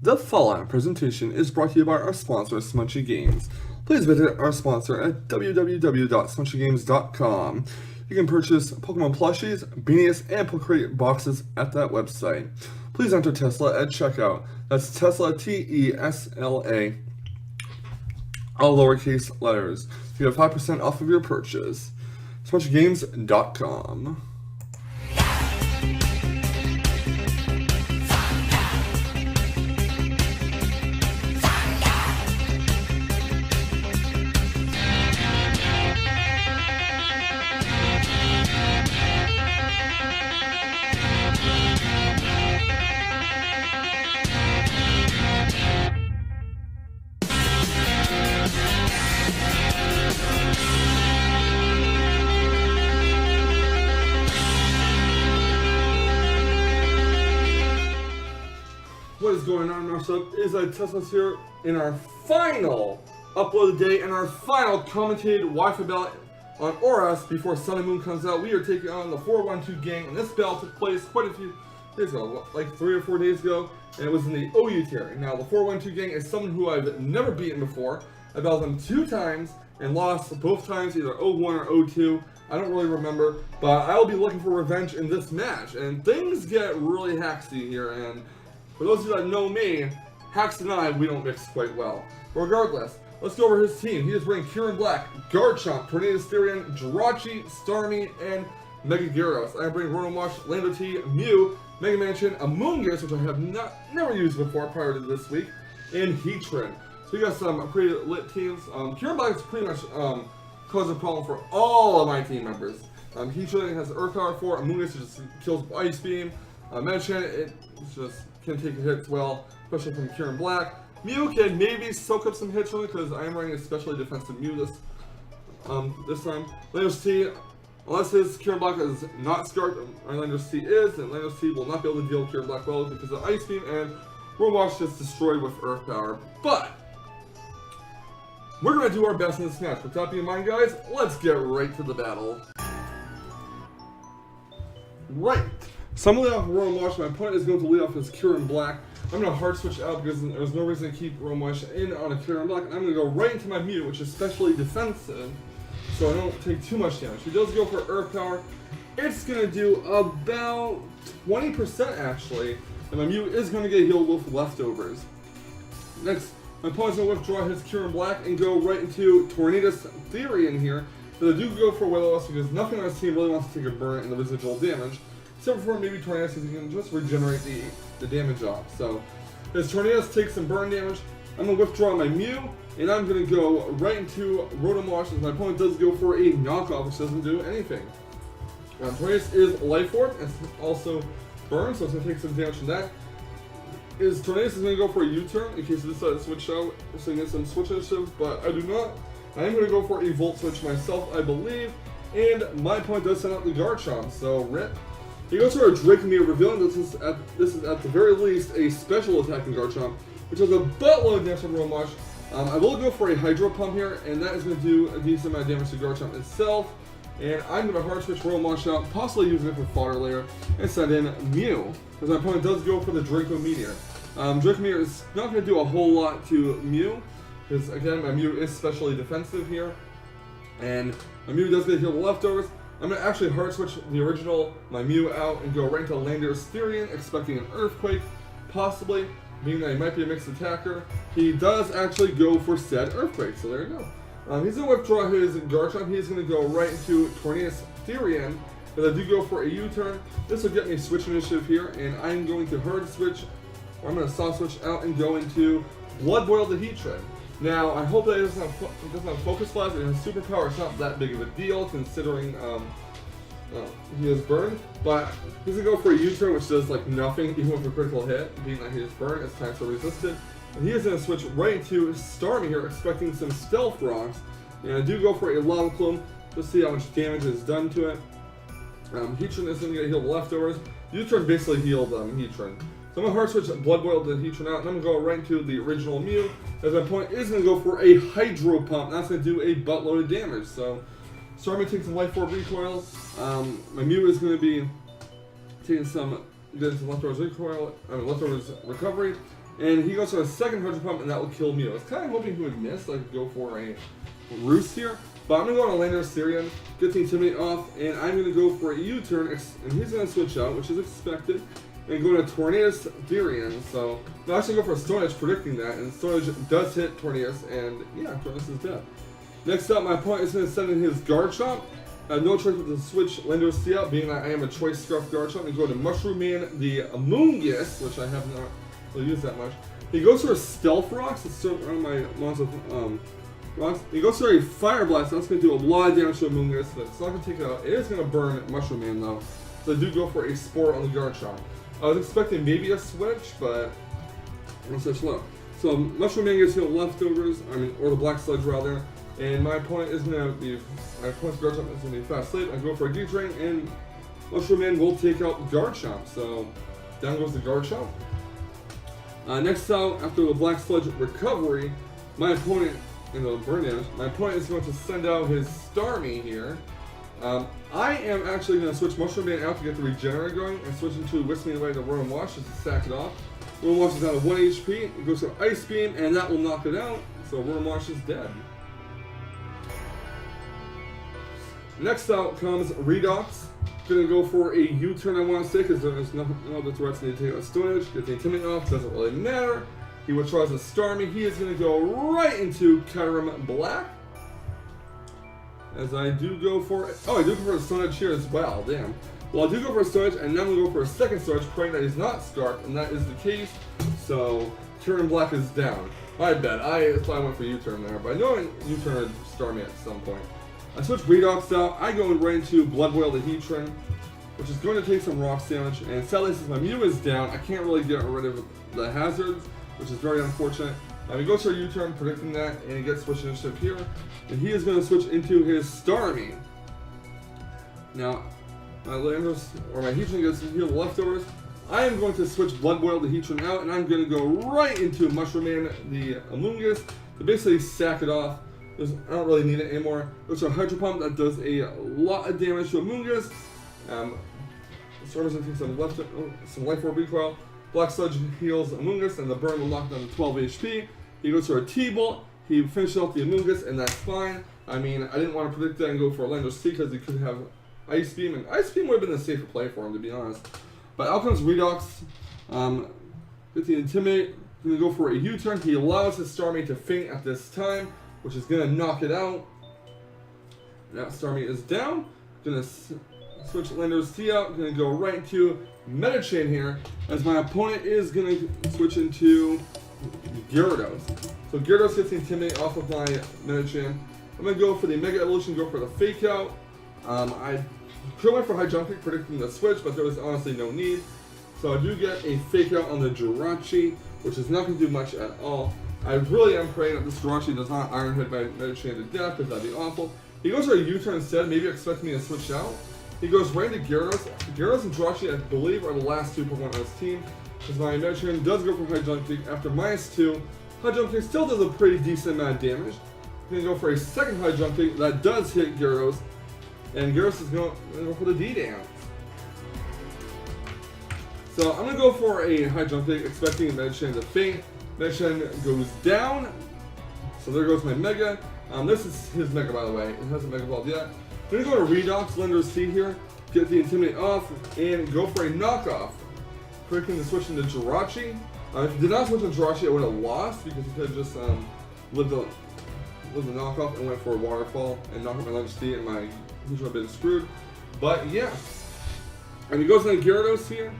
The following presentation is brought to you by our sponsor, Smunchy Games. Please visit our sponsor at www.smunchygames.com. You can purchase Pokemon plushies, beanies, and Pokecrate boxes at that website. Please enter Tesla at checkout. That's Tesla, T-E-S-L-A, all lowercase letters. You have 5% off of your purchase. SmunchyGames.com. What is going on, Marcel? Tesla's here in our final upload day and our final commentated Wi-Fi battle on ORAS before Sun and Moon comes out. We are taking on the 412Gang, and this battle took place quite a few days ago, like 3 or 4 days ago, and it was in the OU tier. Now, the 412Gang is someone who I've never beaten before. I battled them 2 times and lost both times, either 0-1 or 0-2. I don't really remember, but I will be looking for revenge in this match. And things get really hacksy here, and for those of you that know me, Hacks and I, we don't mix quite well. Regardless, let's go over his team. He is bringing Kieran Black, Garchomp, Tornado Styrian, Jirachi, Starmie, and Mega Gyarados. I bring Rotowash, Lando T, Mew, Mega Medicham, Amoonguss, which I have never used before prior to this week, and Heatran. So we got some pretty lit teams. Kieran Black is pretty much causing a problem for all of my team members. Heatran has Earth Power 4, Amoonguss just kills Ice Beam. Medicham, it just can take hits well, especially from Kieran Black. Mew can maybe soak up some hits from it because I am running a specially defensive Mew this time. Landos T, unless his Kieran Black is not scarred, Landos T is, and Landos T will not be able to deal with Kieran Black well because of Ice Beam, and Rotowash just destroyed with Earth Power. But we're going to do our best in this match. With that being in mind, guys, let's get right to the battle. Right. So I'm going to lead off Rotowash. My opponent is going to lead off as Kieran Black. I'm going to hard switch out because there's no reason to keep Rotowash in on a Kieran Black. And I'm going to go right into my Mew, which is specially defensive, so I don't take too much damage. He does go for Earth Power. It's going to do about 20% actually, and my Mew is going to get healed with leftovers. Next, my opponent's going to withdraw his Kieran Black and go right into Tornado Styrian here. But I do go for Will-O-Wisp because nothing on his team really wants to take a burn in the residual damage. Except for maybe Tornado, because he can just regenerate the damage off. So, as Tornado takes some burn damage, I'm going to withdraw my Mew, and I'm going to go right into Rotowash, as my opponent does go for a knockoff, which doesn't do anything. Tornado is Life Orb, and also burn, so it's going to take some damage from that. Tornado is going to go for a U-turn, in case he decides to switch out, so he gets some switch initiative, but I do not. I am going to go for a Volt Switch myself, I believe, and my opponent does send out the Garchomp, so rip. He goes for a Dracomir, revealing that this is at the very least a special attacking Garchomp, which has a buttload of damage from Rotowash. I will go for a Hydro Pump here, and that is going to do a decent amount of damage to Garchomp itself. And I'm going to hard switch Rotowash out, possibly using it for fodder later, and send in Mew, because my opponent does go for the Draco Meteor. Dracomir is not going to do a whole lot to Mew, because again, my Mew is specially defensive here, and my Mew does get healed with leftovers. I'm going to actually hard switch the original, my Mew out, and go right into Lando Styrian, expecting an Earthquake, possibly, being that he might be a mixed attacker. He does actually go for said Earthquake, so there you go. He's going to withdraw his Garchomp. He's going to go right into Tornado Styrian, but I do go for a U-turn. This will get me switch initiative here, and I'm going to hard switch, or I'm going to soft switch out and go into Blood Boil the Heatran. Now, I hope that it doesn't have Focus Blast, and his superpower is not that big of a deal, considering he is burned, but he's going to go for a U-turn, which does like nothing, even with a critical hit, being that he is burned, it's time to resist it. And he is going to switch right into Starmie here, expecting some Stealth Rocks, and I do go for a Lava Plume, to see how much damage is done to it. Heatran is going to get healed leftovers. U-turn basically healed Heatran. So I'm going to hard switch Blood Boil the Heatran out, and I'm going to go right into the original Mew, as my point is going to go for a Hydro Pump, and that's going to do a buttload of damage. So, Starmie takes some Life Orb recoil. My Mew is going to be taking some leftovers recovery. And he goes for a second 100 pump, and that will kill me. I was kind of hoping he would miss, like go for a roost here. But I'm going to go on a Lander Syrian, get the Intimidate off, and I'm going to go for a U-turn, and he's going to switch out, which is expected, and go to Tornadus Therian. So I'm actually going for a Stone Edge, predicting that, and Stone Edge does hit Tornadus, and yeah, Tornadus is dead. Next up, my opponent is going to send in his Guard Chomp. I have no choice but to switch Lendo out, being that I am a Choice Scarf Guard Chomp, and go to Mushroom Man, the Amoongus, which I have not really used that much. He goes for a Stealth Rocks, it's one of my monster rocks. He goes for a Fire Blast, that's going to do a lot of damage to Amoongus, but it's not going to take it out. It is going to burn Mushroom Man though, so I do go for a Spore on the Guard Chomp. I was expecting maybe a switch, but no such luck. So Mushroom Man gets healed leftovers, or the Black Sludge rather, and my opponent is going to be, my opponent's Guard Chomp is going to be fast asleep. I go for a D-Train, and Mushroom Man will take out Guard Chomp, so down goes the Guard Chomp. Next out, after the Black Sludge recovery, my opponent, burn damage, my opponent is going to send out his Starmie here. I am actually going to switch Mushroom Man out to get the Regenerate going, and switch into Whisk Me Away to Worm Wash just to stack it off. Worm Wash is down to 1 HP, it goes to Ice Beam, and that will knock it out, so Worm Wash is dead. Next out comes Redox. Gonna go for a U-turn, I want to say, because there's no other threats need to take out Stone Edge. Get the Intimidate off, doesn't really matter. He withdraws a Starmie. He is going to go right into Kyurem Black. As I do go for it. Oh, I do go for a Stone Edge here as well, damn. Well, I do go for a Stone Edge, and now I'm going to go for a second Stone Edge, praying that he's not Scarfed, and that is the case. So, Kyurem Black is down. I bet. I thought I went for U-turn there, but I know I U-turned Starmie at some point. I switch Redox out, I go right into Blood Whale the Heatran, which is going to take some rocks damage, and sadly since my Mew is down, I can't really get rid of the hazards, which is very unfortunate. He goes for a U-turn, predicting that, and he gets switched initiative here, and he is going to switch into his Starmie. Now, my Landers, or my Heatran gets healed leftovers. I am going to switch Blood Whale the Heatran out, and I'm going to go right into Mushroom Man the Amoongus to basically sack it off. I don't really need it anymore. There's a Hydro Pump that does a lot of damage to Amoongus. Storm's going to take some Life Orb recoil. Black Sludge heals Amoongus, and the burn will knock down to 12 HP. He goes for a T-Bolt. He finishes off the Amoongus, and that's fine. I mean, I didn't want to predict that and go for a Lander C because he could have Ice Beam, and Ice Beam would have been a safer play for him, to be honest. But out comes Redox. Get the Intimidate. Going to go for a U-turn. He allows his Starmie to faint at this time, which is going to knock it out. Now Starmie is down. Going to switch Lander's C out. Going to go right into Medicham here, as my opponent is going to switch into Gyarados. So Gyarados gets the Intimidate off of my Medicham. I'm going to go for the Mega Evolution, go for the Fake Out. I could have went for High Jump Kick, predicting the switch, but there was honestly no need. So I do get a Fake Out on the Jirachi, which is not going to do much at all. I really am praying that this Jirachi does not Iron Head my Medicham to death, because that'd be awful. He goes for a U-turn instead, maybe expecting me to switch out. He goes right into Gyarados. Gyarados and Jirachi, I believe, are the last two Pokemon on his team, because my Medicham does go for High Jump Kick after -2. High Jump Kick still does a pretty decent amount of damage. I'm going to go for a second High Jump Kick that does hit Gyarados, and Gyarados is going to go for the D-Dance. So I'm going to go for a High Jump Kick, expecting Medicham to faint. Medicham goes down, so there goes my Mega. This is his Mega, by the way. It hasn't Mega Evolved yet. I'm going to go to Redox, Lender C here, get the Intimidate off, and go for a knockoff. Predicting the switch into Jirachi. If he did not switch into Jirachi, I would have lost, because he could have just lived the knockoff and went for a Waterfall and knocked out my Lender C, and my Heatran would have been screwed. But yeah. And he goes into Gyarados here.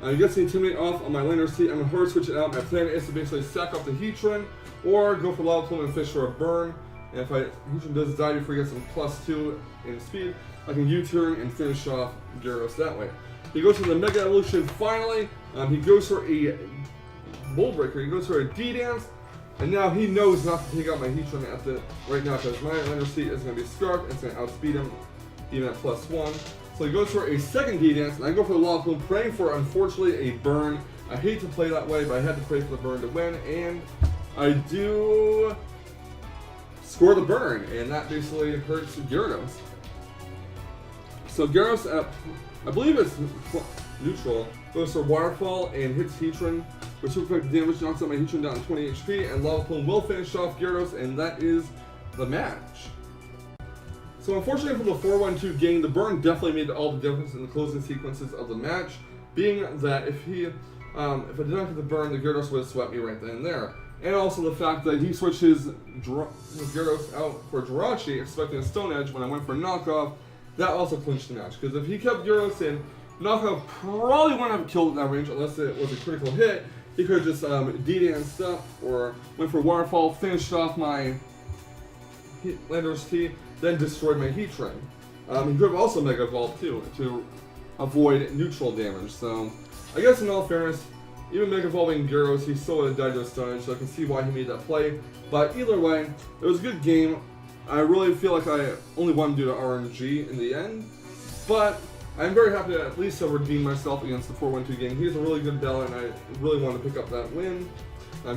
He gets the Intimidate off on my Lander C. I'm going to hard switch it out. My plan is to basically sack off the Heatran, or go for Lava Plume and fish for a burn. And if Heatran does die before he gets some +2 in speed, I can U-turn and finish off Gyarados that way. He goes for the Mega Evolution finally. He goes for a Bull Breaker. He goes for a D-Dance. And now he knows not to take out my Heatran right now, because my Lander C is going to be Scarfed and it's going to outspeed him even at +1. So he goes for a second D-Dance, and I go for the Lava Plume, praying for, unfortunately, a burn. I hate to play that way, but I had to pray for the burn to win, and I do score the burn, and that basically hurts Gyarados. So Gyarados, I believe it's neutral, goes for Waterfall and hits Heatran which will affect damage, knocks out my Heatran down to 20 HP, and Lava Plume will finish off Gyarados, and that is the match. So unfortunately for the 412Gang, the burn definitely made all the difference in the closing sequences of the match, being that if I did not get the burn, the Gyarados would have swept me right then and there. And also the fact that he switched his Gyarados out for Jirachi, expecting a Stone Edge when I went for knockoff, that also clinched the match. Because if he kept Gyarados in, knockoff probably wouldn't have killed at that range unless it was a critical hit. He could have just DD and stuff, or went for Waterfall, finished off my Landorus T, then destroyed my Heatran. He could have also Mega Evolved too, to avoid neutral damage. So I guess in all fairness, even Mega Evolving Gyarados, he still would have died to a Stone Edge, so I can see why he made that play. But either way, it was a good game. I really feel like I only won due to RNG in the end. But I'm very happy to at least have redeemed myself against the 412Gang. He's a really good battler, and I really wanted to pick up that win.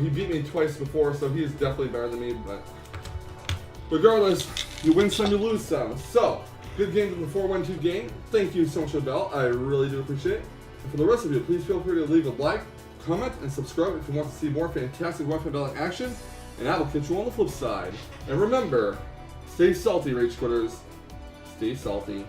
He beat me twice before, so he's definitely better than me. But regardless, you win some, you lose some. So, good game from the 412Gang. Thank you so much for the bell. I really do appreciate it. And for the rest of you, please feel free to leave a like, comment, and subscribe if you want to see more fantastic Wi-Fi Bell action. And I will catch you on the flip side. And remember, stay salty, Rage Quitters. Stay salty.